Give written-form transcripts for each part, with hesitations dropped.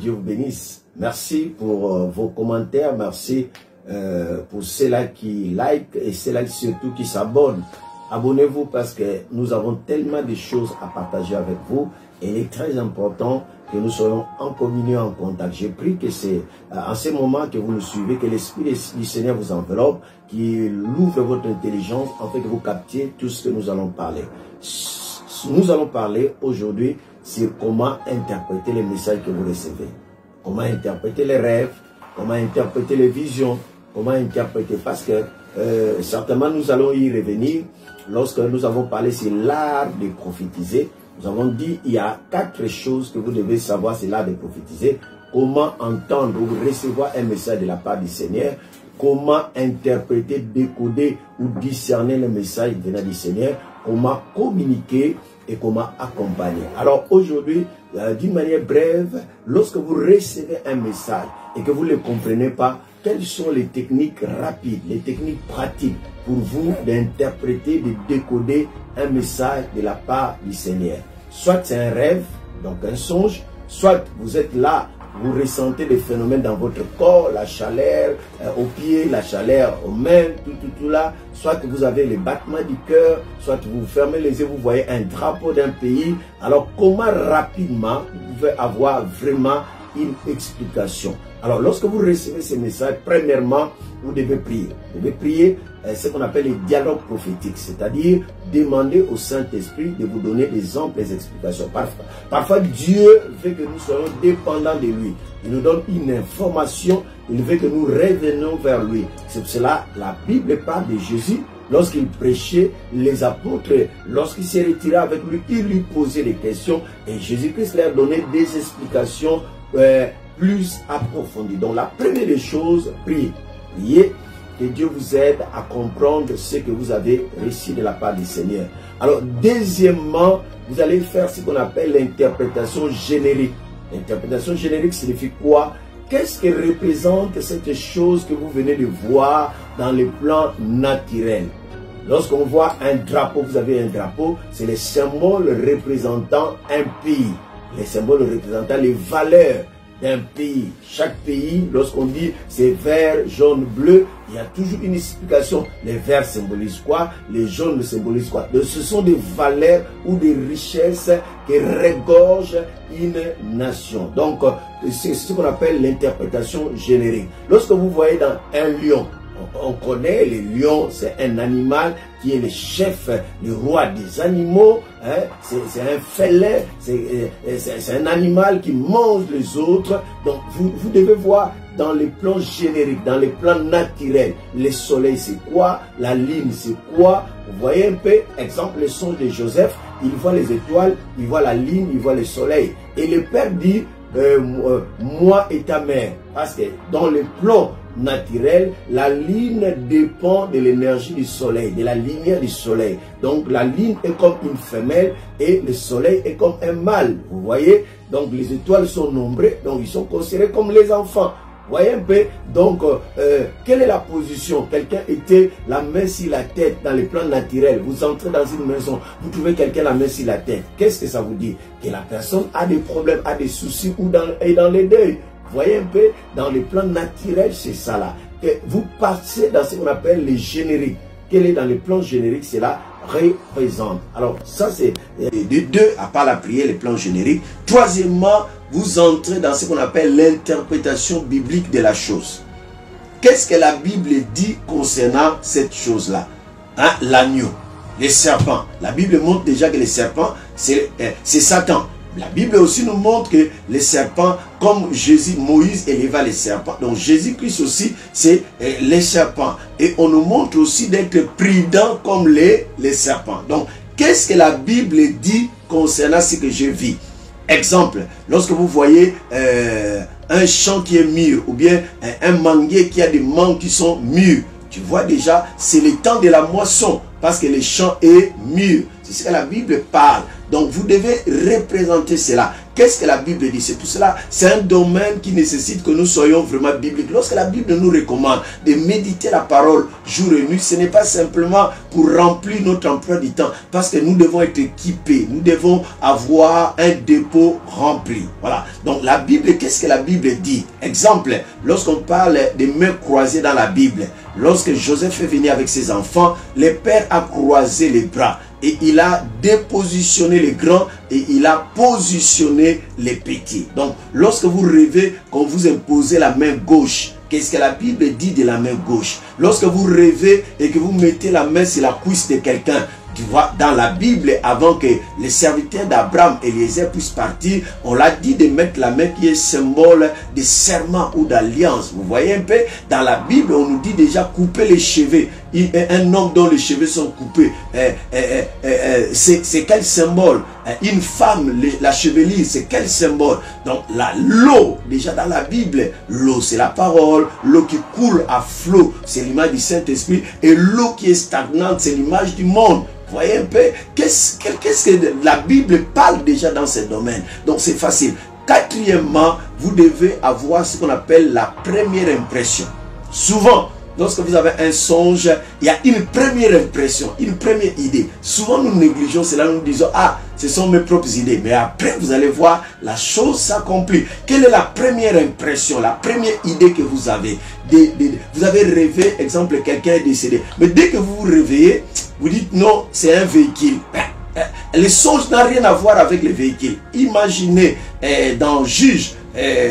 Dieu vous bénisse. Merci pour vos commentaires. Merci pour ceux-là qui like et ceux-là surtout qui s'abonnent. Abonnez-vous parce que nous avons tellement de choses à partager avec vous. Et il est très important que nous soyons en communion, en contact. J'ai pris que c'est en ce moment que vous nous suivez, que l'Esprit du Seigneur vous enveloppe, qu'il ouvre votre intelligence, afin que vous captiez tout ce que nous allons parler. Nous allons parler aujourd'hui sur comment interpréter les messages que vous recevez. Comment interpréter les rêves, comment interpréter les visions, comment interpréter, parce que certainement nous allons y revenir lorsque nous avons parlé sur l'art de prophétiser. Nous avons dit il y a 4 choses que vous devez savoir sur l'art de prophétiser. Comment entendre ou recevoir un message de la part du Seigneur. Comment interpréter, décoder ou discerner le message venant du Seigneur. Comment communiquer et comment accompagner. Alors aujourd'hui, d'une manière brève, lorsque vous recevez un message et que vous ne le comprenez pas, quelles sont les techniques rapides, les techniques pratiques pour vous d'interpréter, de décoder un message de la part du Seigneur. Soit c'est un rêve, donc un songe, soit vous êtes là, vous ressentez des phénomènes dans votre corps, la chaleur aux pieds, la chaleur aux mains, tout là. Soit que vous avez les battements du cœur, soit vous fermez les yeux, vous voyez un drapeau d'un pays. Alors comment rapidement vous pouvez avoir vraiment une explication? Alors lorsque vous recevez ces messages, premièrement, vous devez prier. Vous devez prier ce qu'on appelle les dialogues prophétiques, c'est-à-dire demander au Saint-Esprit de vous donner des amples explications. Parfois, Dieu veut que nous soyons dépendants de lui. Il nous donne une information, il veut que nous revenons vers lui. C'est pour cela la Bible parle de Jésus. Lorsqu'il prêchait, les apôtres, lorsqu'il s'est retiré avec lui, il lui posait des questions et Jésus-Christ leur donnait des explications plus approfondies. Donc la première des choses, priez. Priez que Dieu vous aide à comprendre ce que vous avez reçu de la part du Seigneur. Alors deuxièmement, vous allez faire ce qu'on appelle l'interprétation générique. L'interprétation générique signifie quoi? Qu'est-ce que représente cette chose que vous venez de voir dans le plan naturel? Lorsqu'on voit un drapeau, vous avez un drapeau, c'est le symbole représentant un pays. Les symboles représentant les valeurs d'un pays. Chaque pays, lorsqu'on dit c'est vert, jaune, bleu, il y a toujours une explication. Les verts symbolisent quoi? Les jaunes symbolisent quoi? Donc, ce sont des valeurs ou des richesses qui regorgent une nation. Donc, c'est ce qu'on appelle l'interprétation générique. Lorsque vous voyez dans un lion, on connaît le lion, c'est un animal qui est le chef, le roi des animaux, hein? C'est un félin, c'est un animal qui mange les autres. Donc vous devez voir dans les plans génériques, dans les plans naturels, le soleil c'est quoi, la lune c'est quoi. Vous voyez un peu, exemple le songe de Joseph, il voit les étoiles, il voit la lune, il voit le soleil. Et le père dit, moi et ta mère, parce que dans le plan naturel, la lune dépend de l'énergie du soleil, de la lumière du soleil. Donc la lune est comme une femelle et le soleil est comme un mâle. Vous voyez? Donc les étoiles sont nombreuses, donc ils sont considérés comme les enfants. Vous voyez un peu? Donc, quelle est la position? Quelqu'un était la main sur la tête dans les plans naturels. Vous entrez dans une maison, vous trouvez quelqu'un la main sur la tête. Qu'est-ce que ça vous dit? Que la personne a des problèmes, a des soucis ou est dans les deuils. Vous voyez un peu, dans les plans naturels, c'est ça là. Et vous passez dans ce qu'on appelle les génériques. Quel est dans les plans génériques? Cela représente. Alors, ça c'est de deux, à part la prière, les plans génériques. Troisièmement, vous entrez dans ce qu'on appelle l'interprétation biblique de la chose. Qu'est-ce que la Bible dit concernant cette chose-là? Hein? L'agneau, les serpents. La Bible montre déjà que les serpents, c'est Satan. La Bible aussi nous montre que les serpents, comme Jésus, Moïse éleva les serpents. Donc Jésus-Christ aussi, c'est les serpents. Et on nous montre aussi d'être prudent comme les serpents. Donc, qu'est-ce que la Bible dit concernant ce que je vis? Exemple, lorsque vous voyez un champ qui est mûr, ou bien un manguier qui a des mangues qui sont mûres, tu vois déjà, c'est le temps de la moisson, parce que le champ est mûr. C'est ce que la Bible parle. Donc vous devez représenter cela. Qu'est-ce que la Bible dit? C'est pour cela, c'est un domaine qui nécessite que nous soyons vraiment bibliques. Lorsque la Bible nous recommande de méditer la parole jour et nuit, ce n'est pas simplement pour remplir notre emploi du temps, parce que nous devons être équipés, nous devons avoir un dépôt rempli. Voilà. Donc la Bible, qu'est-ce que la Bible dit? Exemple, lorsqu'on parle des mains croisées dans la Bible, lorsque Joseph est venu avec ses enfants, le père a croisé les bras et il a dépositionné les grands et il a positionné les petits. Donc lorsque vous rêvez qu'on vous impose la main gauche, qu'est-ce que la Bible dit de la main gauche? Lorsque vous rêvez et que vous mettez la main sur la cuisse de quelqu'un, tu vois, dans la Bible, avant que les serviteurs d'Abraham, Eliezer, puissent partir, on l'a dit de mettre la main qui est symbole de serment ou d'alliance. Vous voyez un peu, dans la Bible, on nous dit déjà couper les cheveux. Un homme dont les cheveux sont coupés, c'est quel symbole? Une femme, la chevelure, c'est quel symbole? Donc l'eau, déjà dans la Bible, l'eau c'est la parole, l'eau qui coule à flot, c'est l'image du Saint-Esprit, et l'eau qui est stagnante, c'est l'image du monde. Vous voyez un peu, qu'est-ce que la Bible parle déjà dans ce domaine? Donc c'est facile. Quatrièmement, vous devez avoir ce qu'on appelle la première impression. Souvent, lorsque vous avez un songe, il y a une première impression, une première idée. Souvent, nous négligeons cela, nous disons, ah, ce sont mes propres idées. Mais après, vous allez voir, la chose s'accomplit. Quelle est la première impression, la première idée que vous avez? Vous avez rêvé, exemple, quelqu'un est décédé. Mais dès que vous vous réveillez, vous dites, non, c'est un véhicule. Les songes n'ont rien à voir avec les véhicules. Imaginez, dans Juge,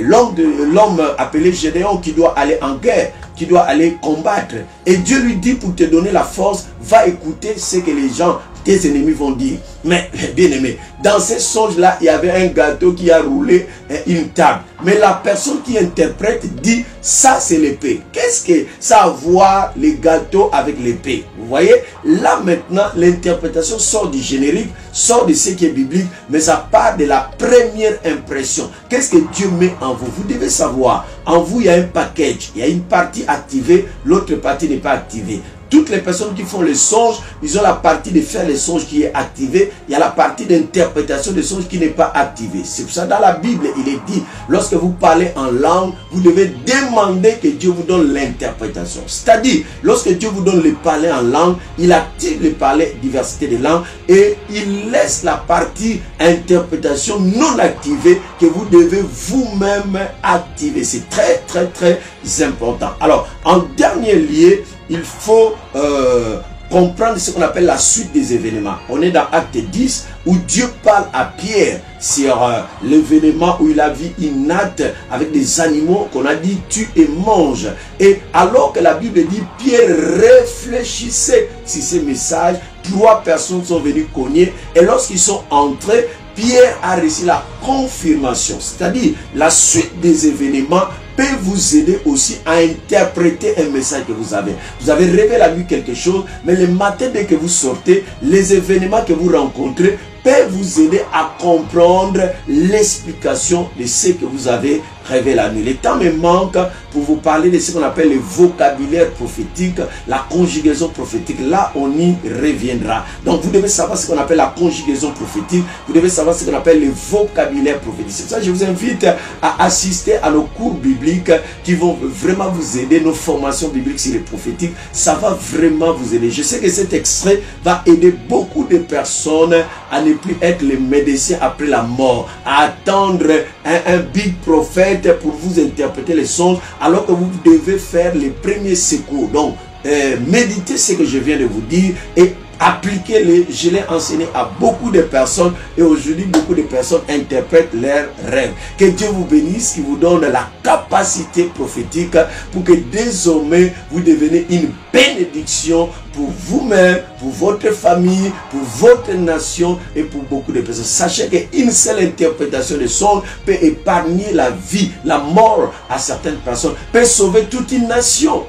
l'homme appelé Gédéon qui doit aller en guerre, qui doit aller combattre. Et Dieu lui dit, pour te donner la force, va écouter ce que les gens, tes ennemis vont dire. Mais, bien aimé, dans ces songes-là, il y avait un gâteau qui a roulé une table. Mais la personne qui interprète dit, ça c'est l'épée. Qu'est-ce que ça a à voir les gâteaux avec l'épée? Vous voyez, là maintenant, l'interprétation sort du générique, sort de ce qui est biblique, mais ça part de la première impression. Qu'est-ce que Dieu met en vous? Vous devez savoir, en vous il y a un package, il y a une partie activée, l'autre partie n'est pas activée. Toutes les personnes qui font les songes, ils ont la partie de faire les songes qui est activée. Il y a la partie d'interprétation des songes qui n'est pas activée. C'est pour ça dans la Bible, il est dit, lorsque vous parlez en langue, vous devez demander que Dieu vous donne l'interprétation. C'est-à-dire, lorsque Dieu vous donne le parler en langue, il active le parler, diversité de langues, et il laisse la partie interprétation non activée que vous devez vous-même activer. C'est très, très, très important. Alors, en dernier lieu, il faut comprendre ce qu'on appelle la suite des événements. On est dans Acte 10 où Dieu parle à Pierre sur l'événement où il a vu une natte avec des animaux qu'on a dit tue et mange. Et alors que la Bible dit Pierre réfléchissait sur ces messages, 3 personnes sont venues cogner et lorsqu'ils sont entrés, Pierre a reçu la confirmation, c'est-à-dire la suite des événements peut vous aider aussi à interpréter un message que vous avez. Vous avez rêvé la nuit quelque chose, mais le matin dès que vous sortez, les événements que vous rencontrez peuvent vous aider à comprendre l'explication de ce que vous avez rêvé la nuit. Le temps me manque pour vous parler de ce qu'on appelle le vocabulaire prophétique, la conjugaison prophétique. Là, on y reviendra. Donc, vous devez savoir ce qu'on appelle la conjugaison prophétique. Vous devez savoir ce qu'on appelle le vocabulaire prophétique. C'est pour ça que je vous invite à assister à nos cours bibliques qui vont vraiment vous aider. Nos formations bibliques sur les prophétiques, ça va vraiment vous aider. Je sais que cet extrait va aider beaucoup de personnes à ne plus être les médecins après la mort, à attendre un big prophète pour vous interpréter les songes, alors que vous devez faire les premiers secours. Donc, méditez ce que je viens de vous dire et appliquez-les. Je l'ai enseigné à beaucoup de personnes et aujourd'hui, beaucoup de personnes interprètent leurs rêves. Que Dieu vous bénisse, qui vous donne la capacité prophétique pour que désormais, vous deveniez une bénédiction pour vous-même, pour votre famille, pour votre nation et pour beaucoup de personnes. Sachez qu'une seule interprétation des songes peut épargner la vie, la mort à certaines personnes, peut sauver toute une nation.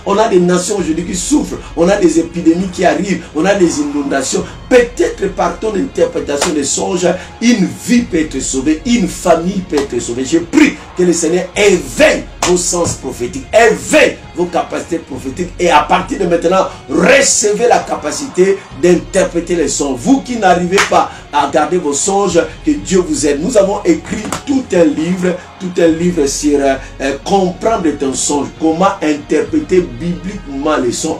On a des nations aujourd'hui qui souffrent, on a des épidémies qui arrivent, on a des inondations. Peut-être par ton interprétation des songes, une vie peut être sauvée, une famille peut être sauvée. Je prie que le Seigneur éveille vos sens prophétiques, éveille vos capacités prophétiques. Et à partir de maintenant, recevez la capacité d'interpréter les songes. Vous qui n'arrivez pas à garder vos songes, que Dieu vous aide. Nous avons écrit tout un livre sur comprendre un songe, comment interpréter bibliquement les songes.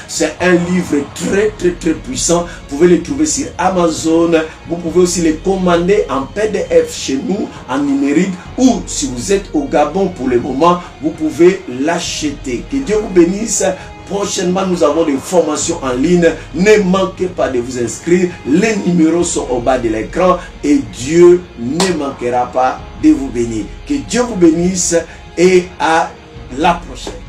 C'est un livre très puissant. Vous pouvez le trouver sur Amazon. Vous pouvez aussi les commander en PDF chez nous, en numérique, ou si vous êtes au Gabon pour le moment, vous pouvez l'acheter. Que Dieu vous bénisse. Prochainement, nous avons des formations en ligne. Ne manquez pas de vous inscrire. Les numéros sont au bas de l'écran et Dieu ne manquera pas de vous bénir. Que Dieu vous bénisse et à la prochaine.